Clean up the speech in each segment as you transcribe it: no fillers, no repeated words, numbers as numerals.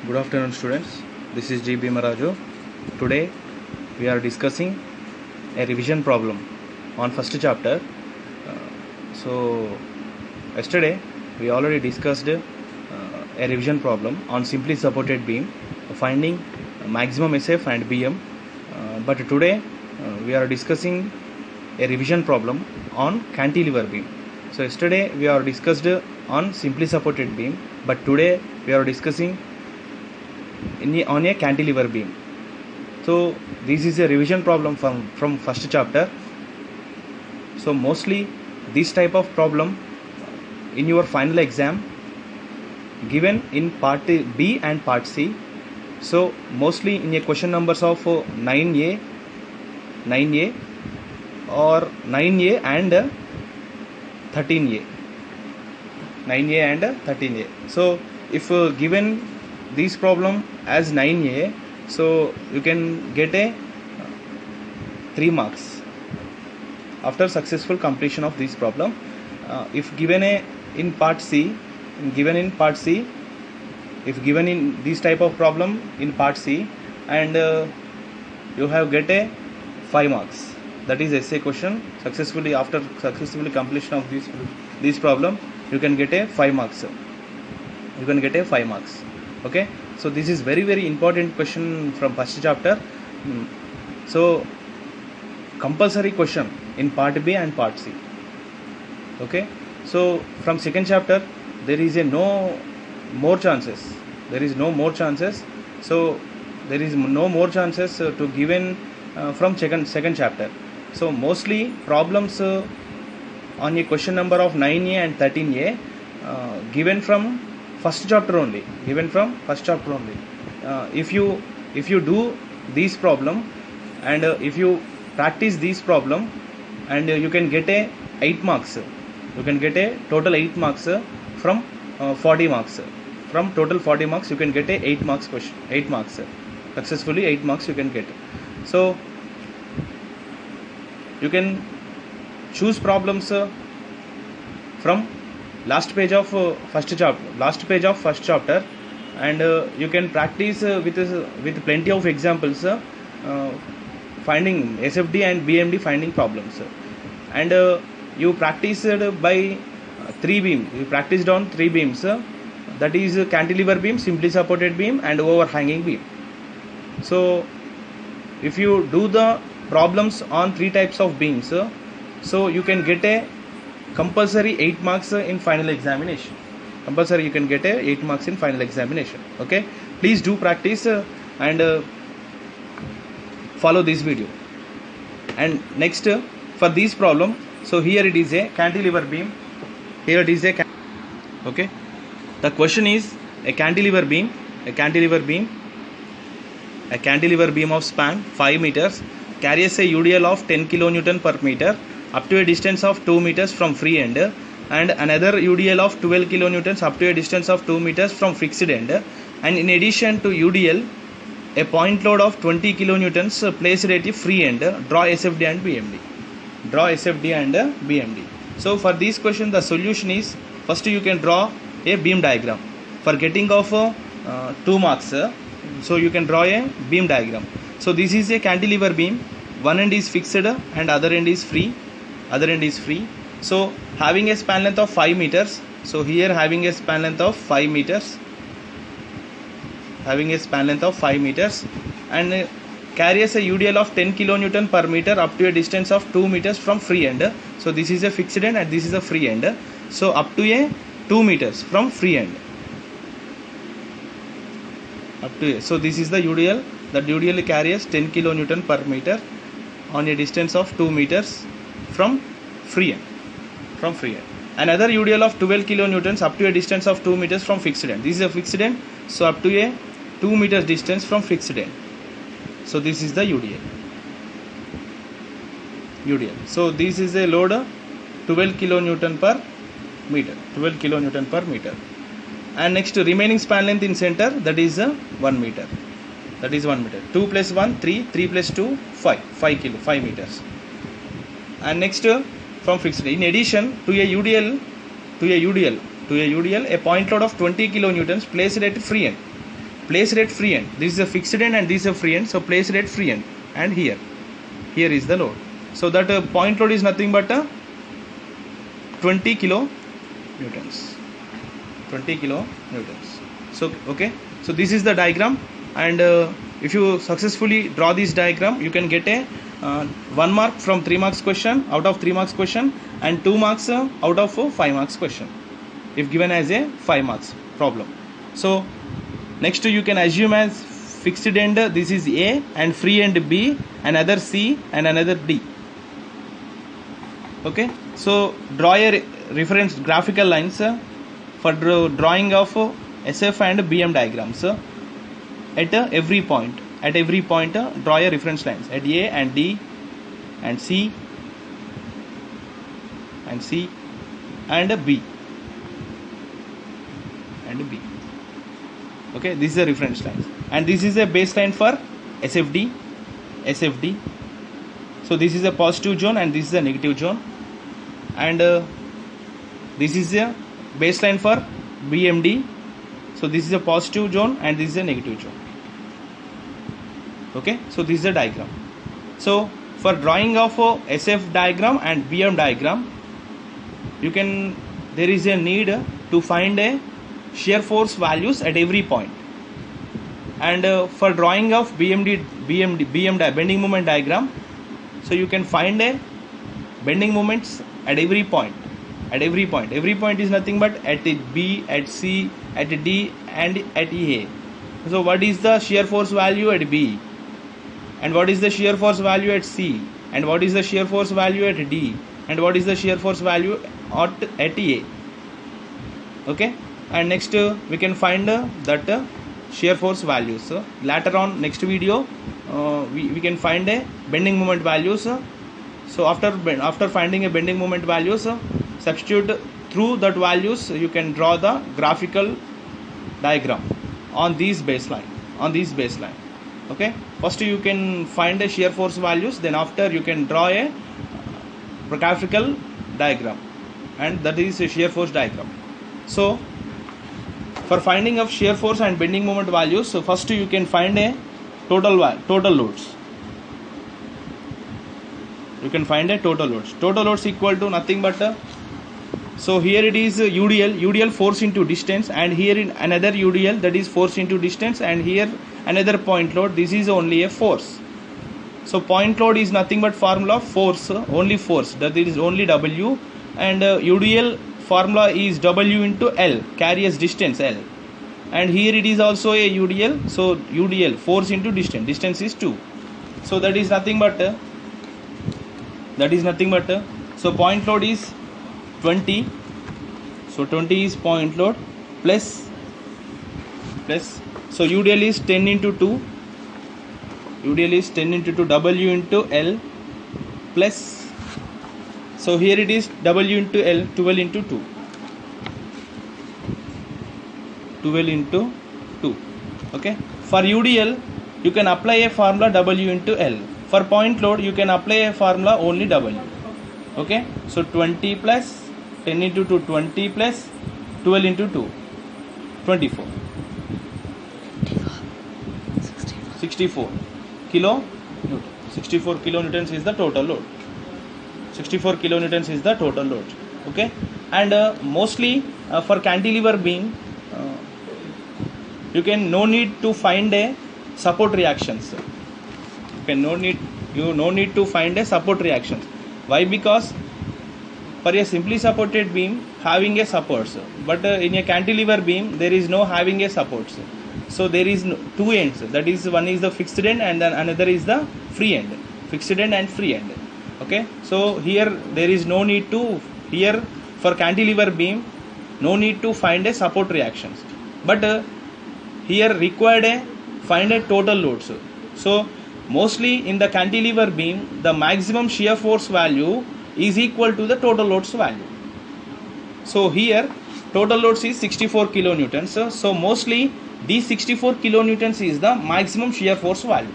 Good afternoon, students. This is G. Bhimaraju. Today we are discussing a revision problem on first chapter. Yesterday we already discussed a revision problem on simply supported beam, finding maximum SF and BM. But today we are discussing a revision problem on cantilever beam. So yesterday we are discussed on simply supported beam, but today we are discussing on a cantilever beam. So this is a revision problem from first chapter. So mostly this type of problem in your final exam given in part B and part C. So mostly in a question numbers of 9A or 9A and 13A. 9A and 13A. So if given this problem as 9A, so you can get a 3 marks after successful completion of this problem. If given in part C, if given in this type of problem in part C, and you have get a 5 marks, that is essay question. Successfully after successfully completion of this problem, you can get a 5 marks. You can get a 5 marks. Okay, so this is very important question from first chapter. So compulsory question in part B and part C. Okay, so from second chapter there is no more chances. So there is no more chances to given from second chapter. So mostly problems on a question number of 9A and 13A given from first chapter only. If you do this problem and if you practice this problem, and you can get a 8 marks. You can get a total 8 marks from 40 marks. From total 40 marks, you can get a 8 marks question. 8 marks. Successfully 8 marks you can get. So you can choose problems from last page of first chapter, and you can practice with plenty of examples finding SFD and BMD finding problems. And you practiced by 3 beams. You practiced on 3 beams, that is cantilever beam, simply supported beam, and overhanging beam. So if you do the problems on 3 types of beams, so you can get a compulsory 8 marks in final examination. You can get a 8 marks in final examination. Okay, please do practice and follow this video. And next for this problem, so here it is a cantilever beam. Okay, the question is a cantilever beam of span 5 meters carries a UDL of 10 kilonewton per meter up to a distance of 2 meters from free end, and another UDL of 12 kilonewtons up to a distance of 2 meters from fixed end, and in addition to UDL a point load of 20 kilonewtons placed at a free end. Draw SFD and BMD. So for this question the solution is, first you can draw a beam diagram for getting of 2 marks. So you can draw a beam diagram. So this is a cantilever beam. One end is fixed and other end is free. So having a span length of 5 meters. So here having a span length of 5 meters. And carries a UDL of 10 kilonewton per meter up to a distance of 2 meters from free end. So this is a fixed end and this is a free end. So up to a 2 meters from free end. So this is the UDL. That UDL carries 10 kilonewton per meter on a distance of 2 meters from free end. Another UDL of 12 kilonewtons up to a distance of 2 meters from fixed end. This is a fixed end, so up to a 2 meters distance from fixed end. So this is the UDL. So this is a load 12 kilonewton per meter. And next remaining span length in center, that is 1 meter. 2 plus 1 3 plus 2 5 meters. And next from fixed. In addition to a UDL, a point load of 20 kilonewtons placed at free end. place it at free end. This is a fixed end and this is a free end, so place it at free end, and here is the load. So that point load is nothing but 20 kilo newtons. 20 kilo newtons. So okay, so this is the diagram, and if you successfully draw this diagram, you can get a 1 mark from 3 marks question, out of 3 marks question, and 2 marks out of 5 marks question, if given as a 5 marks problem. So next you can assume as fixed end this is A, and free end B, another C, and another D. Okay, so draw a reference graphical lines for drawing of SF and BM diagrams at every point. At every point draw a reference lines at A and D and C and C and B and B. Okay, this is a reference lines, and this is a baseline for SFD. So this is a positive zone and this is a negative zone, and this is a baseline for BMD. So this is a positive zone and this is a negative zone. Okay, so this is a diagram. So for drawing of SF diagram and BM diagram, there is a need to find a shear force values at every point, and for drawing of BM bending moment diagram, so you can find a bending moments at every point. Every point is nothing but at B, at C, at D, and at A. So what is the shear force value at B, and what is the shear force value at C, and what is the shear force value at D, and what is the shear force value at A. Okay, and next we can find that shear force values. Later on, next video, we can find a bending moment values. So after finding a bending moment values, substitute through that values, you can draw the graphical diagram on these baseline. Okay, first you can find the shear force values, then after you can draw a graphical diagram, and that is a shear force diagram. So for finding of shear force and bending moment values, so first you can find a total loads. You can find a total loads equal to nothing but so here it is UDL force into distance, and here in another UDL, that is force into distance, and here another point load. This is only a force. So point load is nothing but formula of force, only force, that is only W, and UDL formula is W into L, carries distance L, and here it is also a UDL. So UDL force into distance is 2. So that is nothing but so point load is 20. So 20 is point load plus so UDL is 10 into 2. UDL is 10 into 2, W into L, plus, so here it is W into L, 12 into 2. 12 into 2. Okay, for UDL you can apply a formula W into L. For point load you can apply a formula only W. Okay, so 20 plus 10 into 2, 20 plus 12 into 2, 24. 64 kilo Newton. 64 kilonewtons is the total load. 64 kilonewtons is the total load. Okay, and mostly for cantilever beam, you can no need to find a support reactions. No need to find a support reactions. Why? Because for a simply supported beam having a supports, but in a cantilever beam there is no having a supports. So there is two ends, that is one is the fixed end and then another is the free end, fixed end and free end. Okay, so here there is no need to, here for cantilever beam no need to find a support reactions, but here required find a total loads. So mostly in the cantilever beam the maximum shear force value is equal to the total loads value. So here total loads is 64 kilonewtons. So mostly these 64 kilonewtons is the maximum shear force value.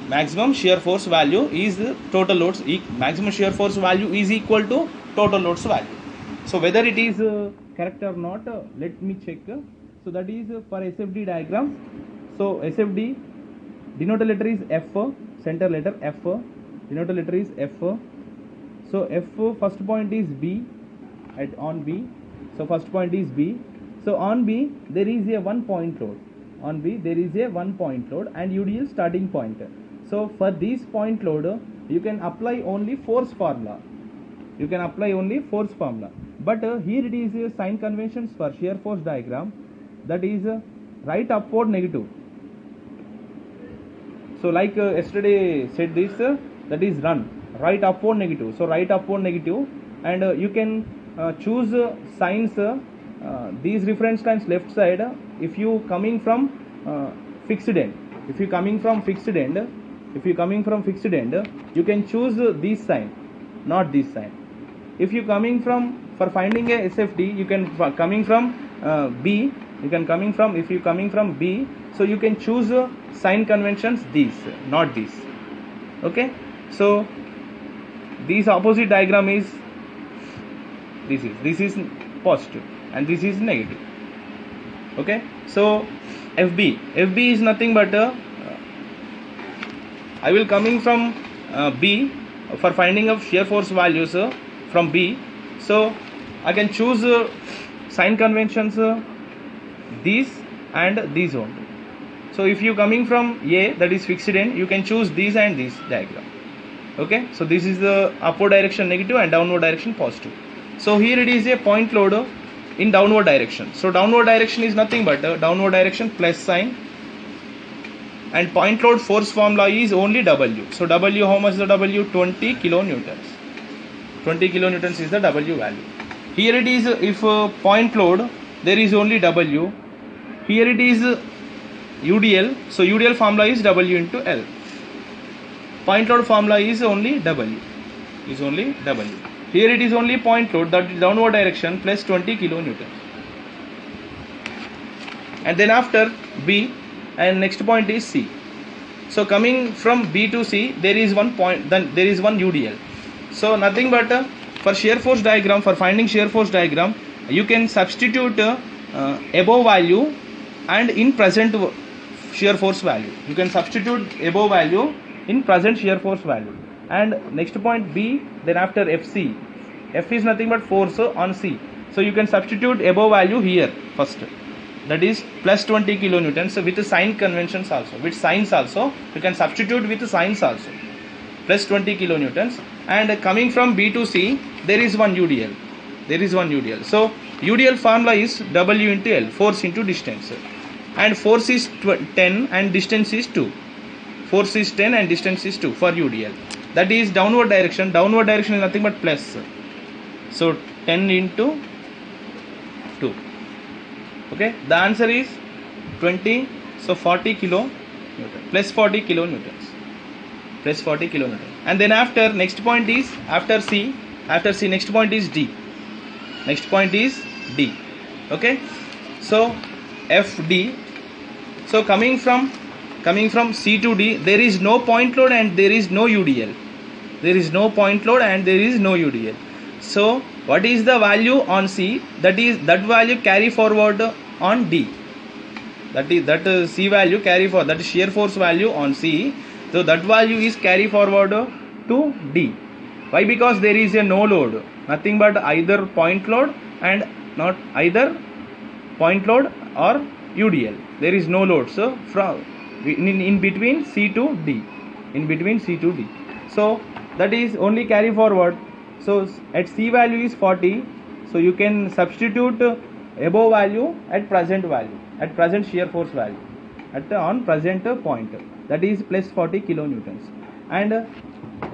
Maximum shear force value is the total loads. Maximum shear force value is equal to total loads value. So whether it is correct or not, let me check. So that is for SFD diagram. So SFD, denoter letter is F, center letter F, denoter letter is F. So F, first point is B, on B. So first point is B. So on B there is a 1 point load. On B there is a 1 point load and UDL starting point. So for this point load you can apply only force formula. You can apply only force formula. But here it is sign conventions for shear force diagram, that is right upward negative. So like yesterday said this, that is run right upward negative. So right upward negative, and you can choose signs these reference lines left side if you coming from fixed end. If you coming from fixed end, you can choose this sign, not this sign. If you coming from for finding a SFD, you can coming from B. You can coming from, if you coming from B, so you can choose sign conventions these, not this. Okay. So this opposite diagram is this is positive and this is negative. Okay. So FB is nothing but I will coming from B for finding of shear force values from B. So I can choose sign conventions these and these only. So if you coming from A, that is fixed end, you can choose these and this diagram. Okay. So this is the upward direction negative and downward direction positive. So here it is a point load in downward direction. So downward direction is nothing but downward direction plus sign, and point load force formula is only W. So W, how much is the W? 20 kilonewtons. 20 kilonewtons is the W value. Here it is, if point load there is only W. Here it is UDL. So UDL formula is W into L. Point load formula is only W. Here it is only point load, that is downward direction, plus 20 kilonewtons. And then after B, and next point is C. So coming from B to C, there is one point, then there is one UDL. So nothing but for shear force diagram, for finding shear force diagram, you can substitute above value and in present shear force value. You can substitute above value in present shear force value. And next point B, then after FC. F is nothing but force on C. So you can substitute above value here first. That is plus 20 kilonewtons with sign conventions also. With signs also, you can substitute with signs also. Plus 20 kilonewtons. And coming from B to C, there is one UDL. So UDL formula is W into L, force into distance. And force is 10 and distance is 2. Force is 10 and distance is 2 for UDL. That is downward direction. Downward direction is nothing but plus. So 10 into 2. Okay. The answer is 20. So 40 kilonewton. Plus 40 kilonewtons. And then after, next point is after C. Next point is D. Okay. So FD. So coming from C to D, there is no point load and there is no UDL. So what is the value on C? That value carry forward on D. That C value carry forward. That is shear force value on C. So that value is carry forward to D. Why? Because there is a no load. Nothing but either point load and not either point load or UDL. There is no load. So from in between C to D. So that is only carry forward. So at C value is 40. So you can substitute above value at present value, at present shear force value, on present point. That is plus 40 kilonewtons. And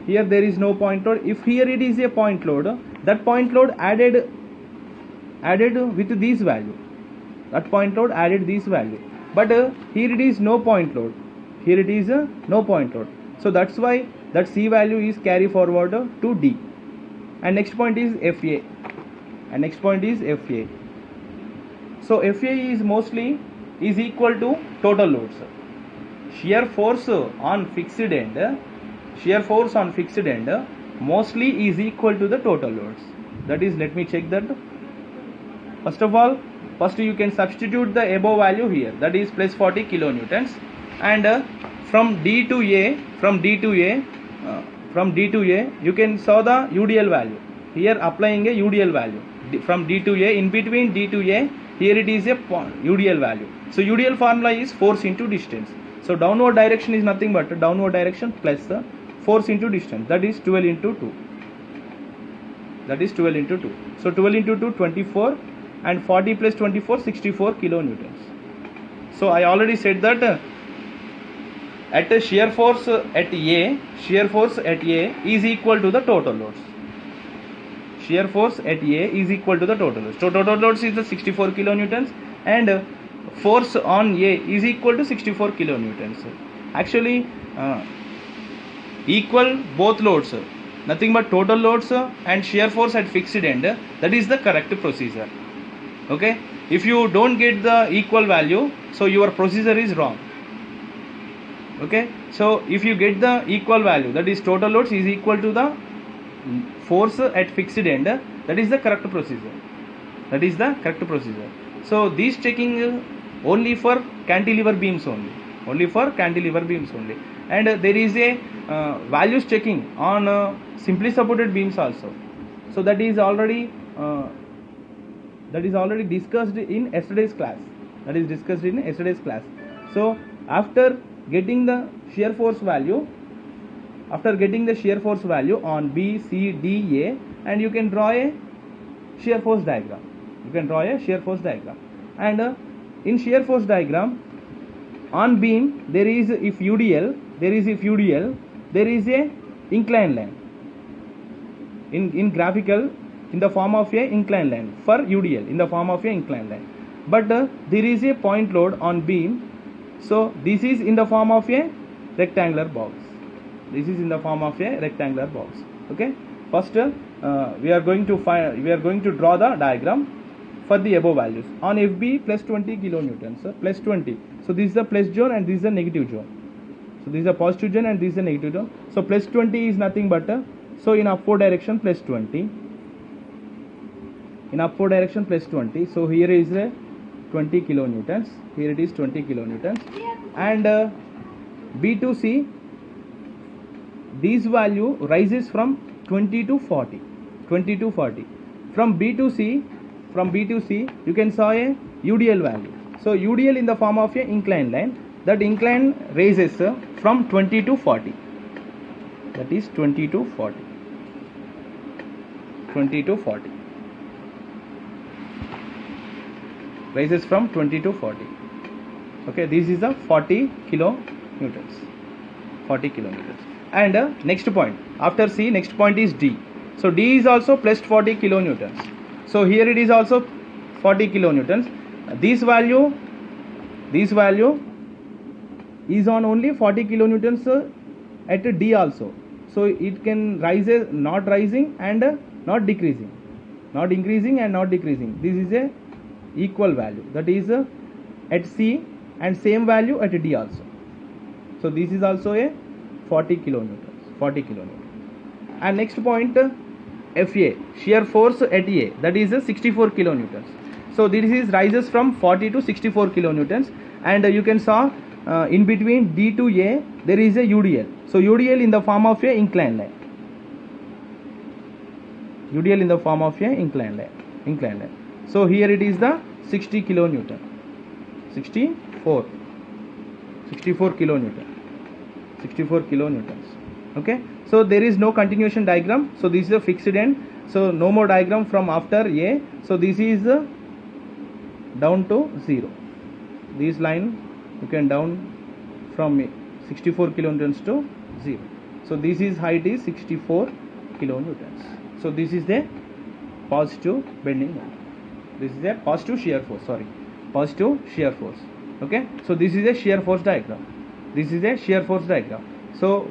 here there is no point load. If here it is a point load, that point load added with this value. But here it is no point load. So that's why that C value is carry forward to D. And next point is FA. So FA is mostly is equal to total loads. Shear force on fixed end mostly is equal to the total loads. That is, let me check that. First of all, first you can substitute the above value here, that is plus 40 kilonewtons, and from D to A, from D to A you can saw the UDL value. Here applying a UDL value from D to A, in between D to A, here it is a UDL value. So UDL formula is force into distance. So downward direction is nothing but downward direction plus the force into distance, that is 12 into 2. That is 12 into 2. So 12 into 2, 24, and 40 plus 24, 64 kilonewtons. So I already said that at a shear force at A, is equal to the total loads. Shear force at A is equal to the total loads. So total loads is the 64 kilonewtons, and force on A is equal to 64 kilonewtons. Actually, equal both loads, nothing but total loads and shear force at fixed end. That is the correct procedure. Okay, if you don't get the equal value, so your procedure is wrong. Okay, so if you get the equal value, that is total loads is equal to the force at fixed end, that is the correct procedure. That is the correct procedure. So this checking only for cantilever beams only. Only for cantilever beams only. And there is a values checking on simply supported beams also. So that is already discussed in yesterday's class. That is discussed in yesterday's class. So after getting the shear force value, on B, C, D, A, and you can draw a shear force diagram. And in shear force diagram, on beam there is UDL, there is a inclined line. In graphical, in the form of a inclined line for UDL, in the form of a inclined line. But there is a point load on beam. So this is in the form of a rectangular box. Okay. First, we are going to draw the diagram for the above values. On FB, plus 20 kilonewtons, plus 20. So this is the plus zone and this is the negative zone. So this is a positive zone and this is the negative zone. So plus 20 is nothing but so in upward direction plus 20. So here is 20 kilonewtons. Here it is 20 kilonewtons. And B to C, this value rises from 20 to 40. From B to C, you can saw a UDL value. So UDL in the form of a inclined line. That incline raises from 20 to 40. That is 20 to 40. Rises from 20 to 40. Okay, this is the 40 kilonewtons. And next point, after C, next point is D. So D is also plus 40 kilonewtons. So here it is also 40 kilonewtons. This value is on only 40 kilonewtons at D also. So it can rise, not rising and not decreasing, not increasing and not decreasing. This is a equal value, that is at C, and same value at D also. So this is also a 40 kilonewtons. And next point, FA, shear force at A, that is 64 kilonewtons. So this is rises from 40 to 64 kilonewtons, and you can saw in between D to A there is a UDL. So UDL in the form of a inclined line. So here it is the 60 kilonewton. 64 kilonewtons. Okay, so there is no continuation diagram. So this is a fixed end. So no more diagram from after A. So this is down to 0. This line you can down from 64 kilonewtons to 0. So this is height is 64 kilonewtons. So this is the positive bending moment. This is a positive shear force. Okay, so this is a shear force diagram. So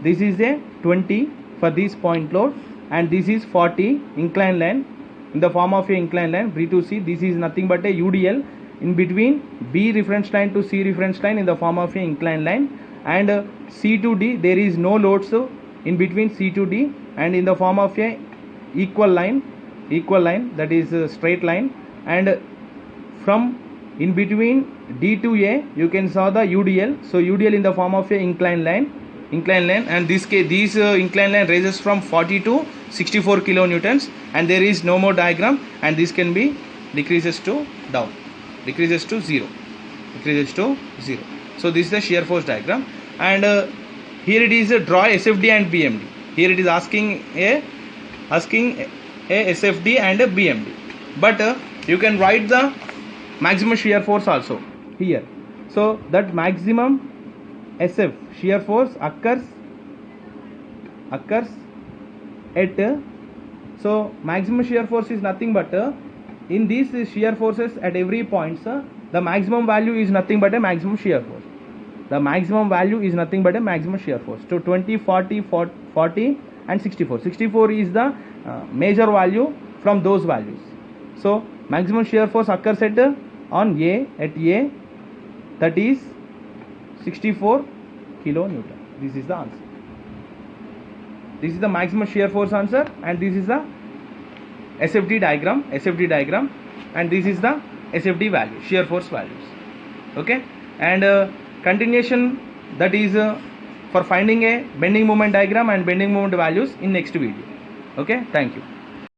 this is a 20 for this point load, and this is 40 inclined line in the form of a inclined line. B to C, this is nothing but a UDL in between B reference line to C reference line in the form of a inclined line, and C to D there is no loads in between C to D, and in the form of a equal line, that is a straight line, and from in between D to A you can saw the UDL. So UDL in the form of a inclined line, and this inclined line raises from 40 to 64 kilonewtons, and there is no more diagram, and this can be decreases to down, decreases to zero. So this is the shear force diagram, and here it is draw SFD and BMD. Here it is asking a SFD and a BMD, but you can write the maximum shear force also here. So that maximum SF shear force occurs at so maximum shear force is nothing but in these shear forces at every point the maximum value is nothing but a maximum shear force. The maximum value is nothing but a maximum shear force. So 20, 40, 40 and 64. 64 is the major value from those values. So maximum shear force occurs at on A, that is 64 kilonewton. This is the answer. This is the maximum shear force answer, and this is the SFD diagram, and this is the SFD value, shear force values. Okay, and continuation, that is for finding a bending moment diagram and bending moment values in next video. Okay, thank you.